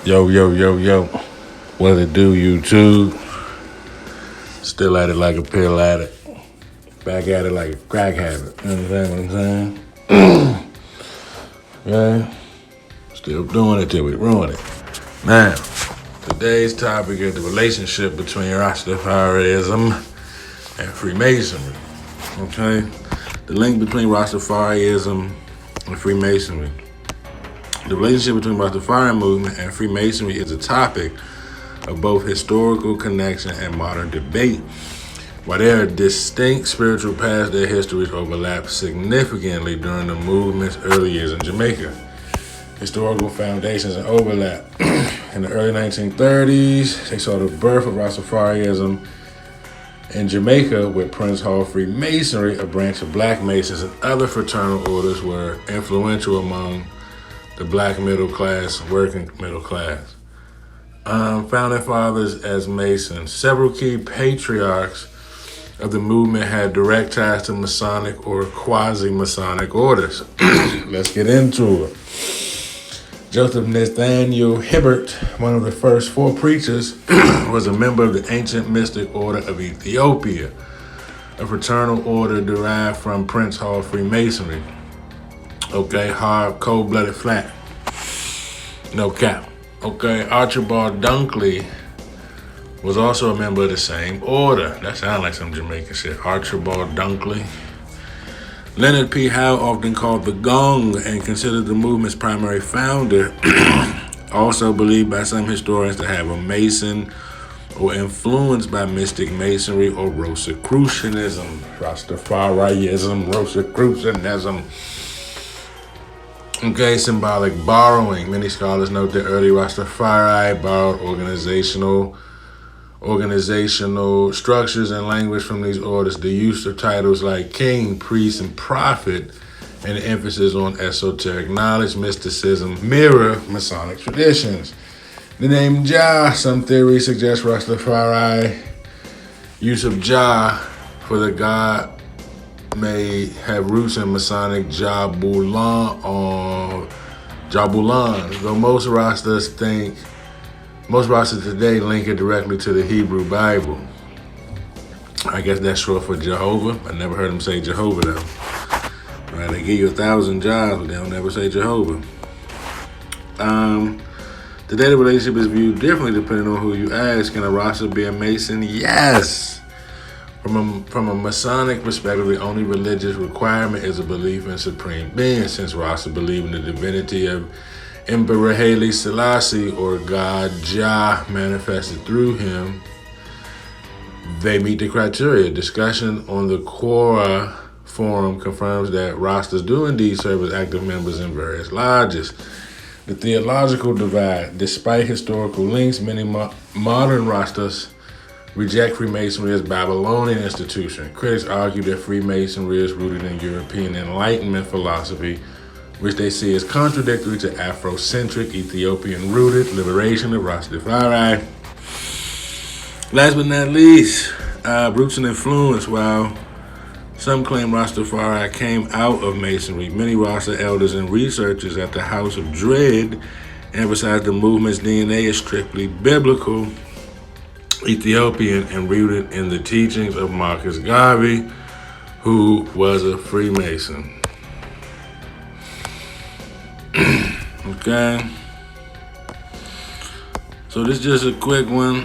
Yo, yo, yo, yo. What it do, YouTube? Still at it like a pill addict. Back at it like a crack habit. You understand what I'm saying? Yeah. Still doing it till we ruin it. Now, today's topic is the relationship between Rastafarianism and Freemasonry. Okay? The link between Rastafarianism and Freemasonry. The relationship between Rastafarian movement and Freemasonry is a topic of both historical connection and modern debate. While there are distinct spiritual paths, their histories overlap significantly during the movement's early years in Jamaica. Historical foundations and overlap. In the early 1930s, they saw the birth of Rastafarianism in Jamaica, with Prince Hall Freemasonry, a branch of Black Masons and other fraternal orders, were influential among the Black middle class, working middle class. Founding fathers as Masons. Several key patriarchs of the movement had direct ties to Masonic or quasi-Masonic orders. Let's get into it. Joseph Nathaniel Hibbert, one of the first four preachers, was a member of the ancient mystic order of Ethiopia, a fraternal order derived from Prince Hall Freemasonry. Okay, hard, cold-blooded, flat. No cap. Okay, Archibald Dunkley was also a member of the same order. That sounds like some Jamaican shit. Archibald Dunkley. Leonard P. Howe, often called the Gong and considered the movement's primary founder, also believed by some historians to have a Mason or influenced by mystic Masonry or Rosicrucianism. Rastafarianism, Rosicrucianism. Okay, symbolic borrowing. Many scholars note that early Rastafari borrowed organizational structures and language from these orders. The use of titles like king, priest, and prophet, and the emphasis on esoteric knowledge, mysticism, mirror Masonic traditions. The name Jah, some theories suggest Rastafari use of Jah for the god may have roots in Masonic Jabulan or Jabulan, though most Rastas today link it directly to the Hebrew Bible. I guess that's short for Jehovah. I never heard them say Jehovah though. Right, they give you 1,000 jobs, but they don't ever say Jehovah. Today the relationship is viewed differently depending on who you ask. Can a Rasta be a Mason? Yes. From a Masonic perspective, the only religious requirement is a belief in supreme being. Since Rasta believe in the divinity of Emperor Haile Selassie, or God Jah manifested through him, they meet the criteria. Discussion on the Quora forum confirms that Rastas do indeed serve as active members in various lodges. The theological divide. Despite historical links, many modern Rastas reject Freemasonry as a Babylonian institution. Critics argue that Freemasonry is rooted in European Enlightenment philosophy, which they see as contradictory to Afrocentric, Ethiopian-rooted liberation of Rastafari. Last but not least, roots and influence. While some claim Rastafari came out of Masonry, many Rasta elders and researchers at the House of Dread emphasize the movement's DNA is strictly biblical, Ethiopian, and rooted in the teachings of Marcus Garvey, who was a Freemason. Okay. So this is just a quick one.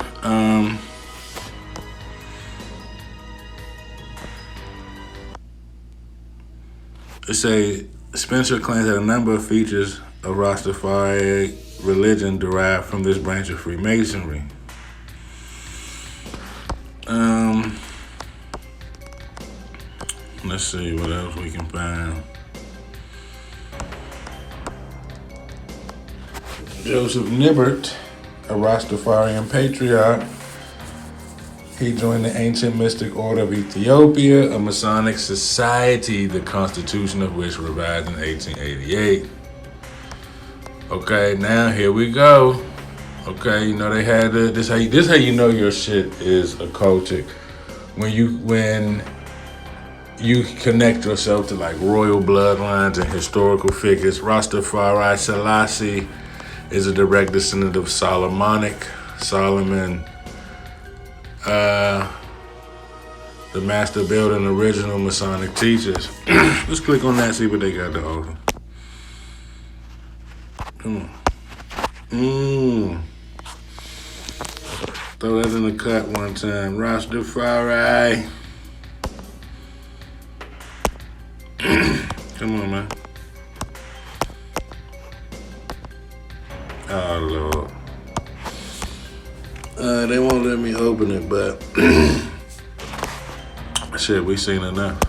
Spencer claims that a number of features of Rastafari religion derived from this branch of Freemasonry. Let's see what else we can find. Joseph Nibbert, a Rastafarian patriarch, he joined the ancient mystic order of Ethiopia, a Masonic society, the constitution of which revised in 1888. Okay, now here we go. Okay, you know they had this how you know your shit is occultic. When you connect yourself to like royal bloodlines and historical figures. Rastafari Selassie is a direct descendant of Solomon, the master builder and original Masonic teachers. Let's click on that, see what they got to offer. Come on. Throw that in the cut one time. Rastafari. Come on, man. Oh, Lord. They won't let me open it, but shit, we seen enough.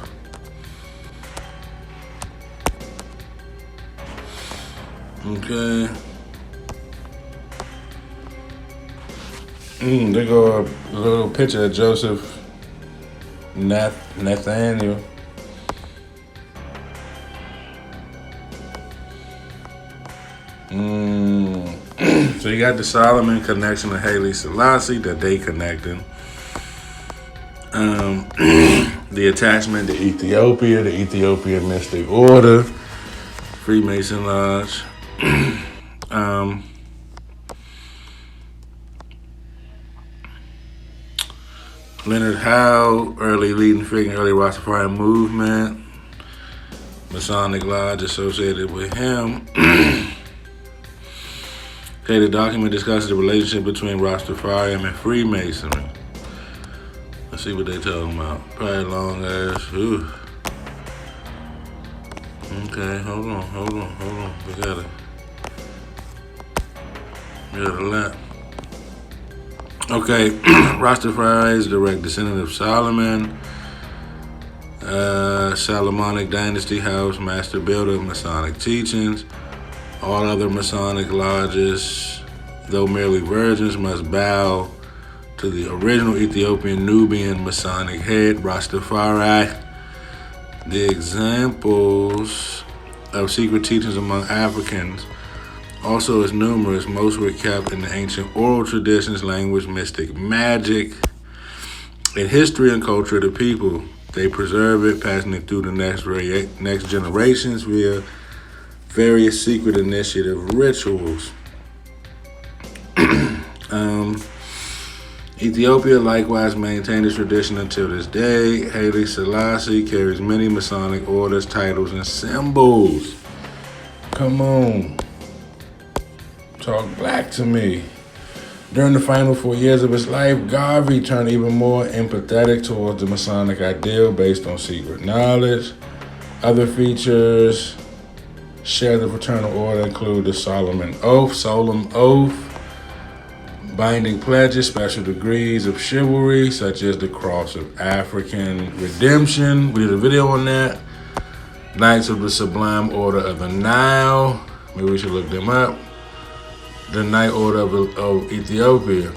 Okay. They go a little picture of Joseph Nathaniel. So you got the Solomon connection to Haile Selassie that they connecting. The attachment to Ethiopia, the Ethiopian Mystic Order, Freemason Lodge. Leonard Howe, early leading figure in early Rastafarian movement. Masonic Lodge associated with him. Okay, the document discusses the relationship between Rastafarian and Freemasonry. Let's see what they talking about. Probably long ass. Ooh. Okay, hold on. We got a lot. Okay, Rastafari is direct descendant of Solomon, Solomonic dynasty house, master builder of Masonic teachings. All other Masonic lodges, though merely virgins, must bow to the original Ethiopian Nubian Masonic head, Rastafari. The examples of secret teachings among Africans also is numerous. Most were kept in the ancient oral traditions, language, mystic, magic, and history and culture of the people. They preserve it, passing it through the next generations via various secret initiative rituals. Ethiopia likewise maintained its tradition until this day. Haile Selassie carries many Masonic orders, titles, and symbols. Come on. Talk black to me. During the final 4 years of his life, Garvey turned even more empathetic towards the Masonic ideal based on secret knowledge. Other features share the fraternal order include the solemn oath, binding pledges, special degrees of chivalry, such as the Cross of African Redemption. We did a video on that. Knights of the Sublime Order of the Nile. Maybe we should look them up. The Knight Order of Ethiopia.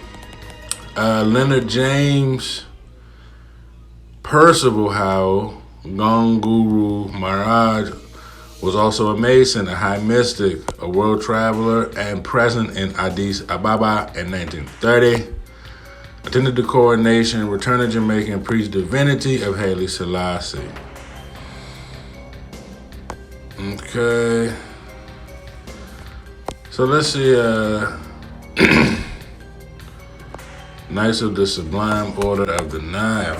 Leonard James Percival Howell, Gonguru Maharaj, was also a Mason, a high mystic, a world traveler, and present in Addis Ababa in 1930. Attended the coronation, returned to Jamaica, and preached divinity of Haile Selassie. Okay. So let's see, Knights of the Sublime Order of the Nile.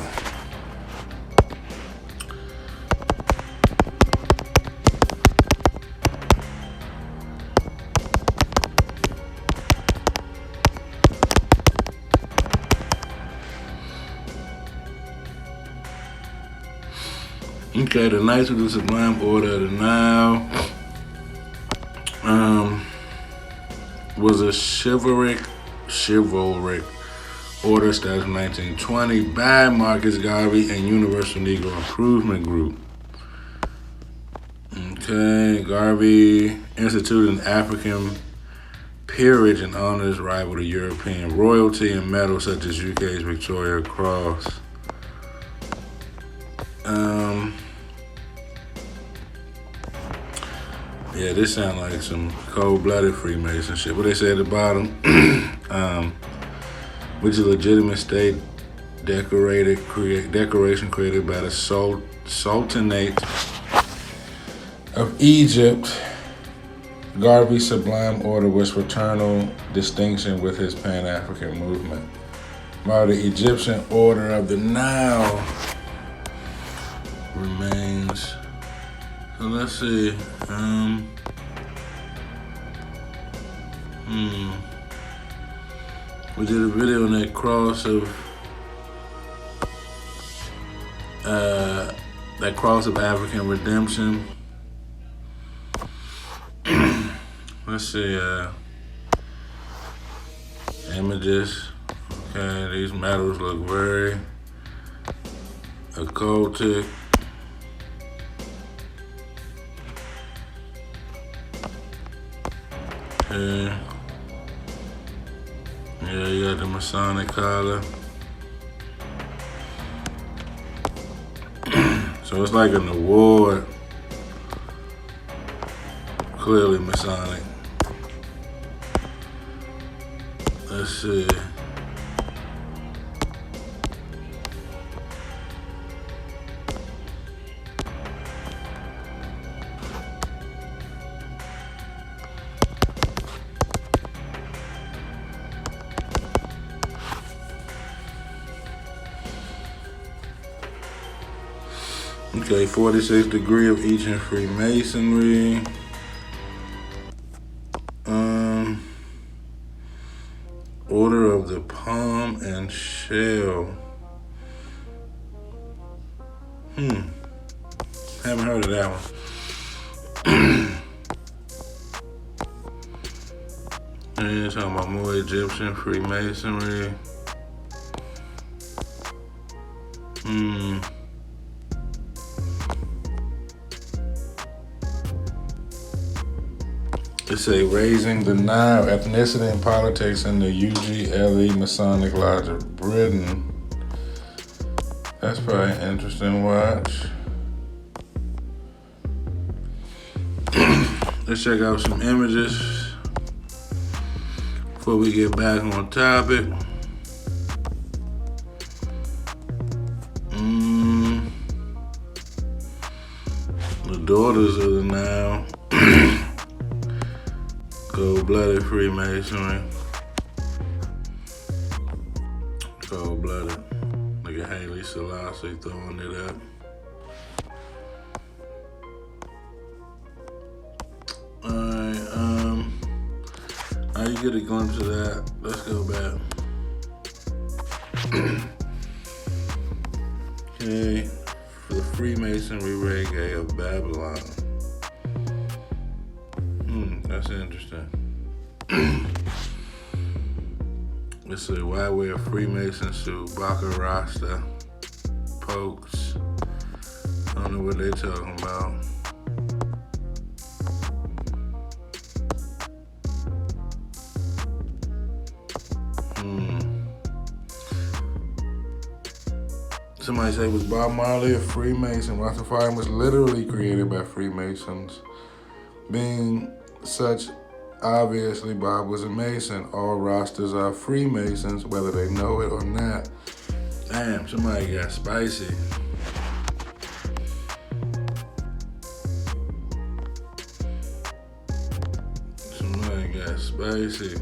Okay, the Knights of the Sublime Order of the Nile was a chivalric order established in 1920 by Marcus Garvey and Universal Negro Improvement Group. Okay, Garvey instituted an African peerage and honors rival to European royalty and medals such as UK's Victoria Cross. Yeah, this sounds like some cold-blooded Freemason shit. What they say at the bottom, which is a legitimate state decoration created by the Sultanate of Egypt, Garvey's Sublime Order was fraternal distinction with his Pan-African movement, while the Egyptian Order of the Nile remains. So let's see. We did a video on that cross of African redemption. Let's see. Images. Okay, these medals look very occultic. Okay. Yeah, you got the Masonic collar. So it's like an award. Clearly Masonic. Let's see. Okay, 46th degree of each in Freemasonry. Order of the Palm and Shell. Haven't heard of that one. And talking about more Egyptian Freemasonry. It say raising the Nile, ethnicity and politics in the UGLE Masonic Lodge of Britain. That's probably an interesting watch. Let's check out some images before we get back on topic. The daughters of the Nile. Cold-blooded Freemasonry. Cold-blooded. Look at Haile Selassie throwing it up. Alright, now you get a glimpse of that. Let's go back. Okay, the Freemasonry reggae of Babylon. That's interesting. Let's see, why wear Freemason suit? Baka Rasta, pokes. I don't know what they're talking about. Somebody say, was Bob Marley a Freemason? Rastafarian was literally created by Freemasons. Being such, obviously Bob was a Mason. All Rastas are Freemasons, whether they know it or not. Damn, somebody got spicy. Somebody got spicy.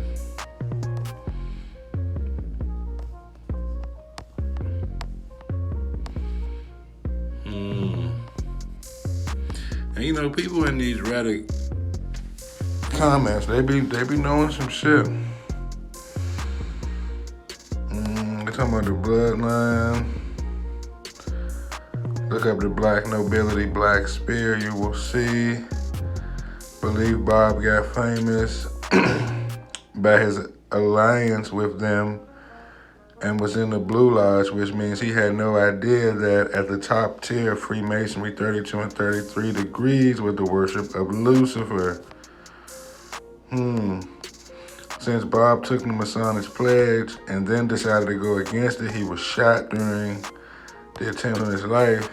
And you know, people in these Reddit comments, they be knowing some shit. They talking about the bloodline. Look up the Black Nobility, Black Spear, you will see. Believe Bob got famous by his alliance with them and was in the Blue Lodge, which means he had no idea that at the top tier of Freemasonry, 32 and 33 degrees was the worship of Lucifer. Since Bob took the Masonic pledge and then decided to go against it, he was shot during the attempt on his life.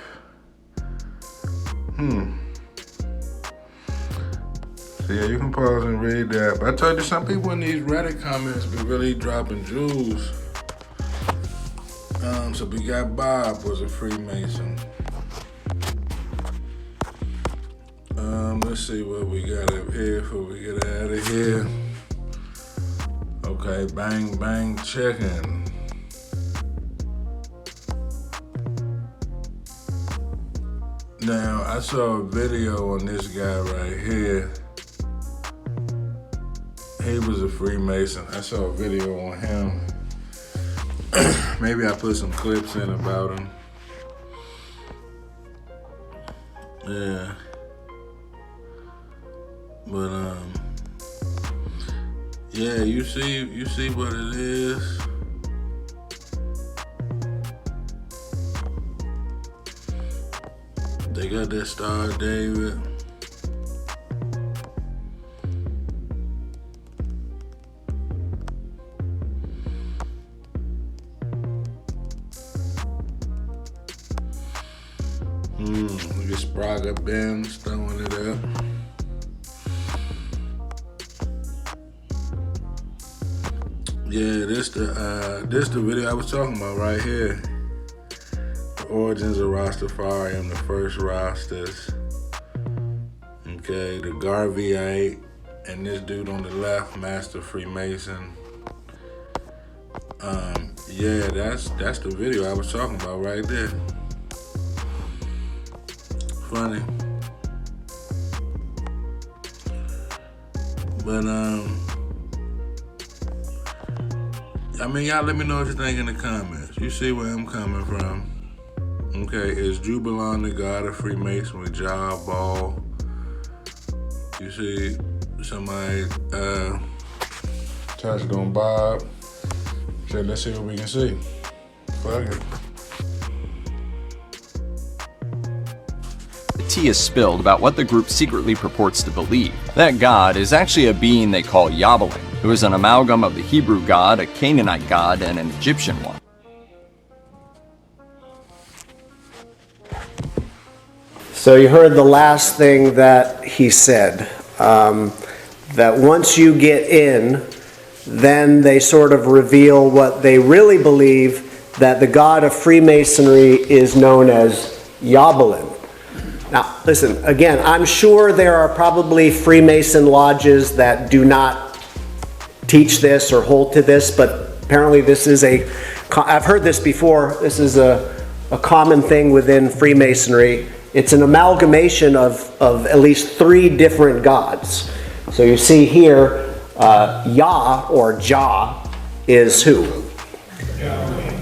So yeah, you can pause and read that. But I told you, some people in these Reddit comments be really dropping jewels. So we got Bob was a Freemason. Let's see what we got up here before we get out of here. Okay, bang, bang, chicken. Now, I saw a video on this guy right here. He was a Freemason. I saw a video on him. Maybe I put some clips in about him. Yeah. But yeah, you see what it is. They got that Star of David. Look at Sprague Benz throwing it up. Yeah, this the video I was talking about right here. The origins of Rastafarian, the first Rastas. Okay, the Garveyite, and this dude on the left, Master Freemason. Yeah, that's the video I was talking about right there. Funny. But I mean, y'all let me know what you think in the comments. You see where I'm coming from. Okay, is Jubilant the god of Freemasonry, Jah Ball? You see somebody touched on Bob. So let's see what we can see. Fuck it. The tea is spilled about what the group secretly purports to believe. That god is actually a being they call Yabalin, who is an amalgam of the Hebrew god, a Canaanite god, and an Egyptian one. So you heard the last thing that he said, that once you get in, then they sort of reveal what they really believe, that the god of Freemasonry is known as Yabalin. Now, listen, again, I'm sure there are probably Freemason lodges that do not teach this or hold to this, but apparently this is I've heard this before, this is a common thing within Freemasonry. It's an amalgamation of at least 3 different gods. So you see here, Yah or Jah is who?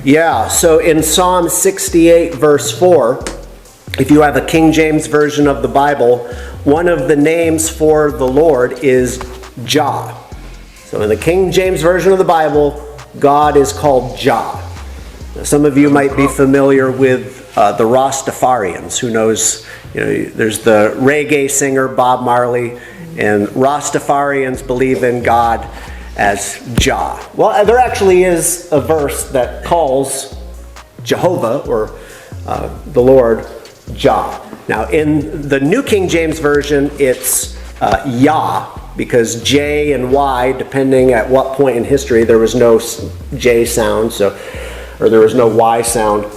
Yeah, so in Psalm 68 verse 4, if you have a King James version of the Bible, one of the names for the Lord is Jah. So in the King James version of the Bible, God is called Jah. Now, some of you might be familiar with the Rastafarians. Who knows? You know, there's the reggae singer Bob Marley, and Rastafarians believe in God as Jah. Well, there actually is a verse that calls Jehovah or the Lord Jah. Now, in the New King James Version, it's Yah, because J and Y, depending at what point in history, there was no J sound, or there was no Y sound.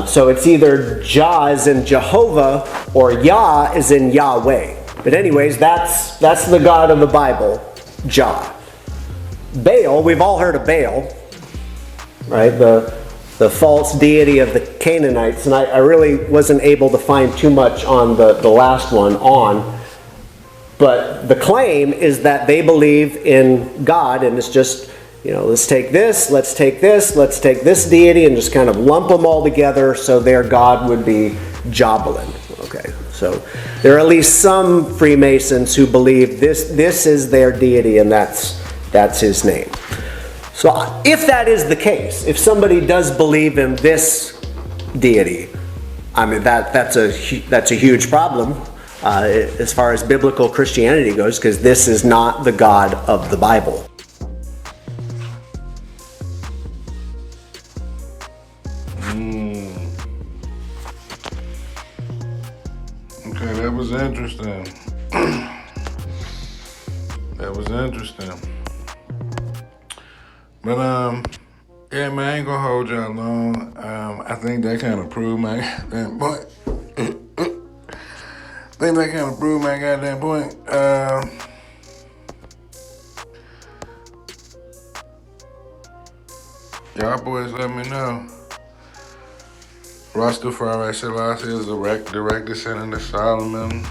So it's either Jah as in Jehovah or Yah as in Yahweh. But anyways, that's the God of the Bible, Jah. Baal, we've all heard of Baal, right? The false deity of the Canaanites, and I really wasn't able to find too much on the last one but the claim is that they believe in God, and it's just, you know, let's take this deity, and just kind of lump them all together so their God would be Jabalin. Okay, so there are at least some Freemasons who believe this is their deity, and that's his name. So if that is the case, if somebody does believe in this deity, I mean that's a huge problem as far as biblical Christianity goes, because this is not the God of the Bible. Okay, that was interesting. That was interesting. But yeah, man, I ain't gonna hold y'all long. I think that kind of proved my point. think that kind of proved my goddamn point. Y'all boys let me know. Rastafarian Selassie is direct descendant of Solomon.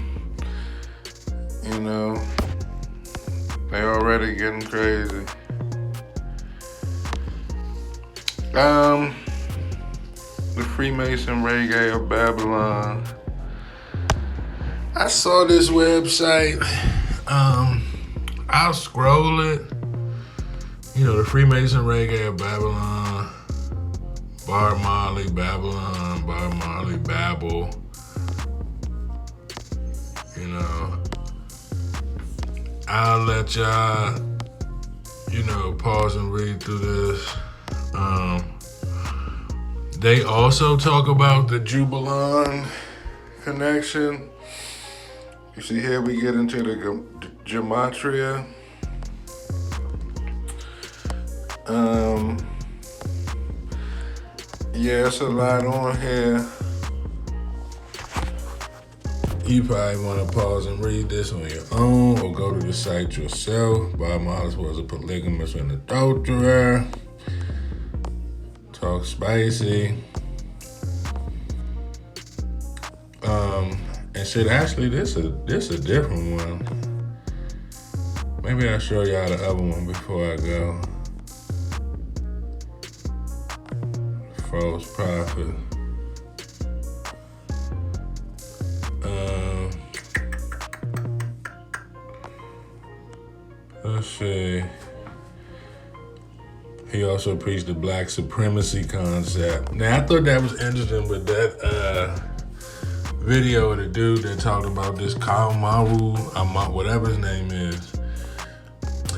You know, they already getting crazy. The Freemason Reggae of Babylon. I saw this website. I'll scroll it. You know, the Freemason Reggae of Babylon, Bar Marley, Babylon, Bar Marley, Babel. You know, I'll let y'all, you know, pause and read through this. They also talk about the Jubilant connection. You see here we get into the gematria. Yeah, it's a lot on here. You probably want to pause and read this on your own or go to the site yourself. Bob Marley was a polygamist and adulterer. Talk spicy. And shit, actually, this a different one. Maybe I'll show y'all the other one before I go. False prophet. Let's see. He also preached the black supremacy concept. Now, I thought that was interesting with that video of the dude that talked about this Kalmaru, whatever his name is.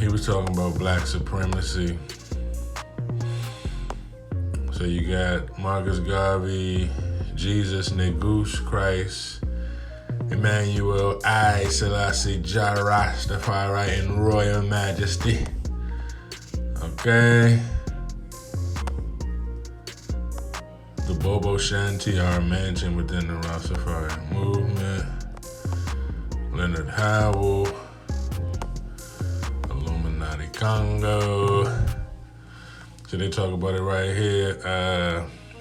He was talking about black supremacy. So you got Marcus Garvey, Jesus, Negus, Christ, Emmanuel, I, Selassie, Jah Rastafari, and Royal Majesty. Okay. The Bobo Shanti are mentioned within the Rastafarian movement. Leonard Howell, Illuminati Congo. So they talk about it right here.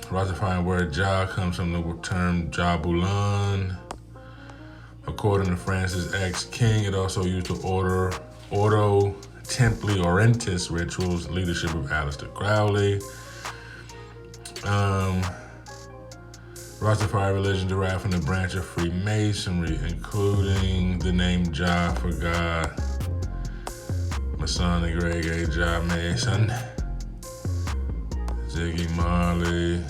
Rastafarian word Jah comes from the term Jabulan. According to Francis X. King, it also used to ordo Templi Orientis rituals, leadership of Aleister Crowley. Rastafari religion derived from the branch of Freemasonry, including the name Jah for God, Masonic Reggae, Jah Mason, Ziggy Marley,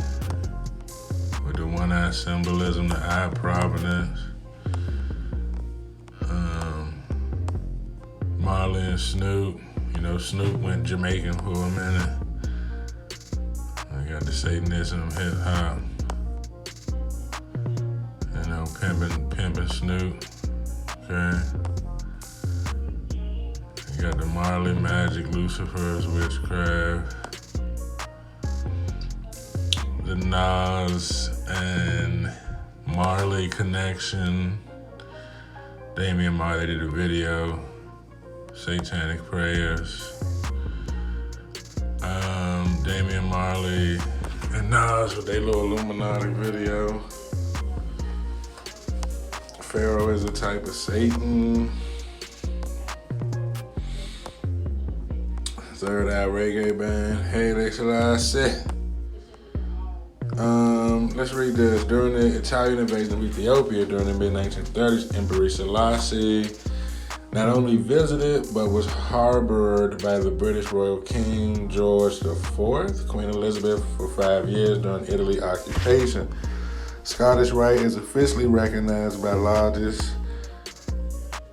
with the one-eye symbolism, the eye providence. Marley and Snoop. You know, Snoop went Jamaican for a minute. I got the Satanism, hip hop. You know, pimping Snoop. Okay. You got the Marley magic, Lucifer's witchcraft. The Nas and Marley connection. Damian Marley did a video. Satanic prayers. Damian Marley and Nas with their little Illuminati video. Pharaoh is a type of Satan. Third Eye Reggae Band. Haile Selassie. Let's read this. During the Italian invasion of Ethiopia during the mid-1930s, Emperor Selassie not only visited, but was harbored by the British royal King George IV, Queen Elizabeth for 5 years during Italy occupation. Scottish Rite is officially recognized by logists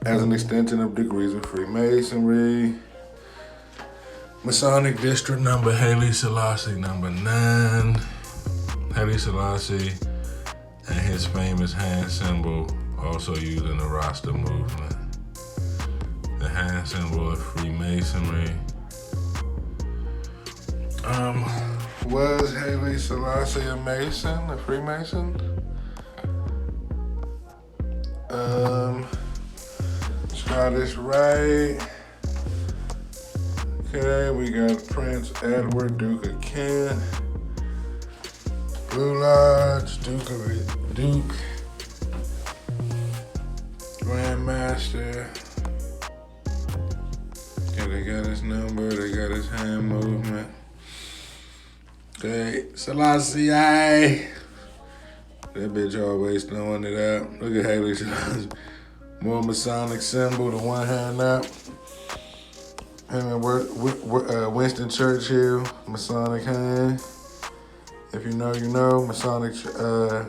as an extension of degrees of Freemasonry. Masonic District number Haile Selassie number 9. Haile Selassie and his famous hand symbol also used in the Rasta movement. The hand symbol of Freemasonry. Was Haile Selassie a Mason, a Freemason? Let's try this right. Okay, we got Prince Edward, Duke of Kent, Blue Lodge, Duke, Grandmaster. Okay, they got his number, they got his hand movement. Okay, Selassie. That bitch always throwing it up. Look at Haley Selassie. More Masonic symbol, the one hand up. Him and Winston Churchill, Masonic hand. If you know, you know. Masonic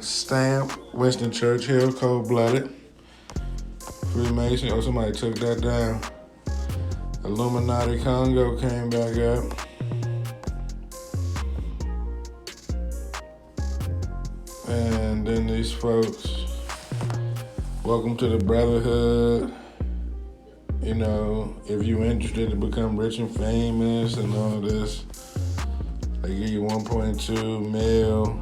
stamp, Winston Churchill, cold-blooded. Freemason, oh, somebody took that down. Illuminati Congo came back up. And then these folks, welcome to the Brotherhood. You know, if you're interested to become rich and famous and all this, they give you 1.2 mil.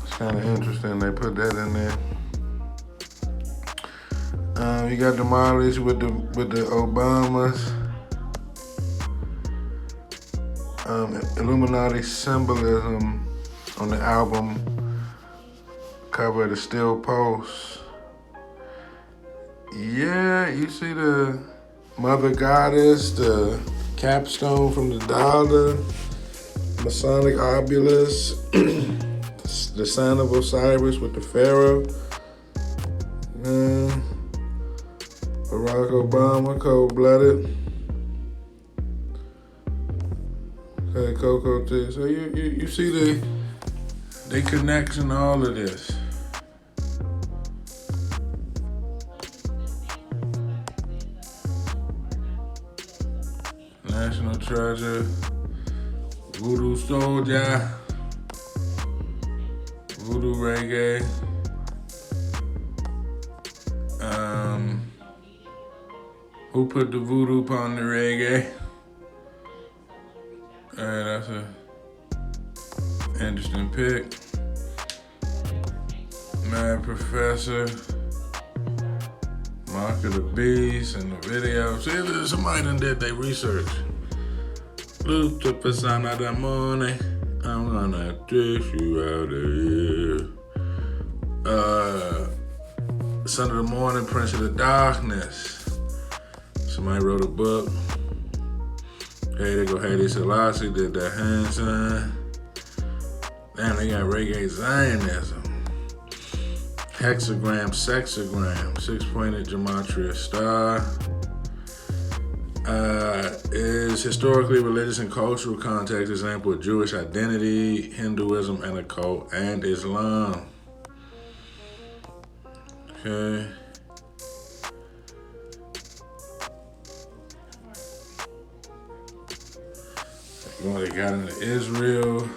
It's kind of interesting they put that in there. You got the Marleys with the Obamas. Illuminati symbolism on the album cover of the Steel Post. Yeah, you see the Mother Goddess, the capstone from the dollar, Masonic obelisk, the sign of Osiris with the Pharaoh. Barack Obama, cold-blooded. Okay, Coco T. So you see the connection to all of this. National Treasure, Voodoo Soldier, Voodoo Reggae. Who put the voodoo upon the reggae? Alright, that's a interesting pick. Mad Professor, Mark of the Beast, and the video. See, somebody done did their research. Lucifer, son of the morning, I'm gonna dish you out of here. Son of the morning, Prince of the darkness. Somebody wrote a book. Hey, they go Haile Selassie, did that hand sign. Damn, they got reggae Zionism. Hexagram, sexagram, 6-pointed gematria star. Is historically, religious, and cultural context example of Jewish identity, Hinduism, and occult, and Islam. Okay. They got into Israel,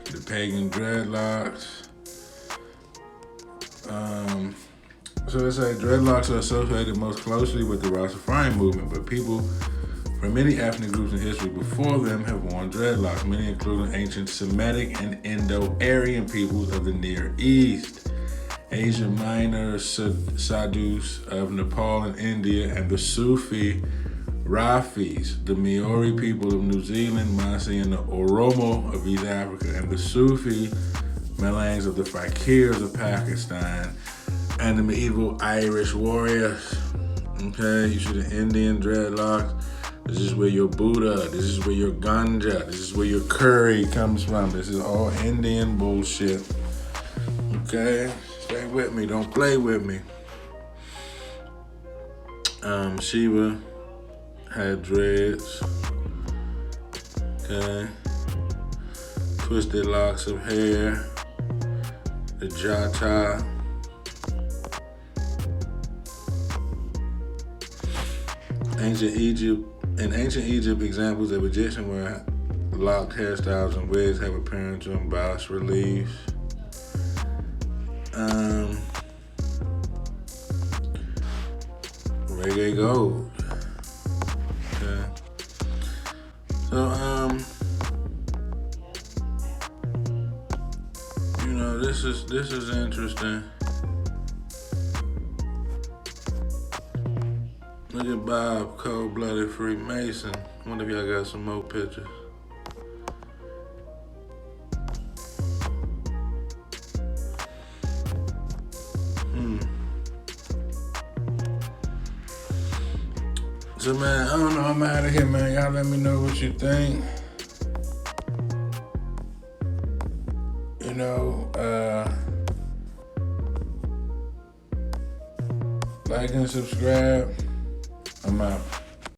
the pagan dreadlocks. So they say dreadlocks are associated most closely with the Rastafarian movement, but people from many ethnic groups in history before them have worn dreadlocks, many including ancient Semitic and Indo-Aryan peoples of the Near East, Asia Minor, Sadhus of Nepal and India, and the Sufi Rafis, the Maori people of New Zealand, Maasai, and the Oromo of East Africa, and the Sufi Malangs of the Fakirs of Pakistan, and the medieval Irish warriors. Okay, you see the Indian dreadlocks. This is where your Buddha, this is where your ganja, this is where your curry comes from. This is all Indian bullshit. Okay, stay with me, don't play with me. Shiva had dreads. Okay. Twisted locks of hair. The jata. In ancient Egypt, examples of Egyptian wear locked hairstyles and wigs have appearance on bas reliefs. Reggae gold. Okay. So, you know, this is interesting. at Bob, cold-blooded Freemason. Wonder if y'all got some more pictures. So man, I don't know, I'm out of here, man. Y'all let me know what you think. You know, like and subscribe. I'm out.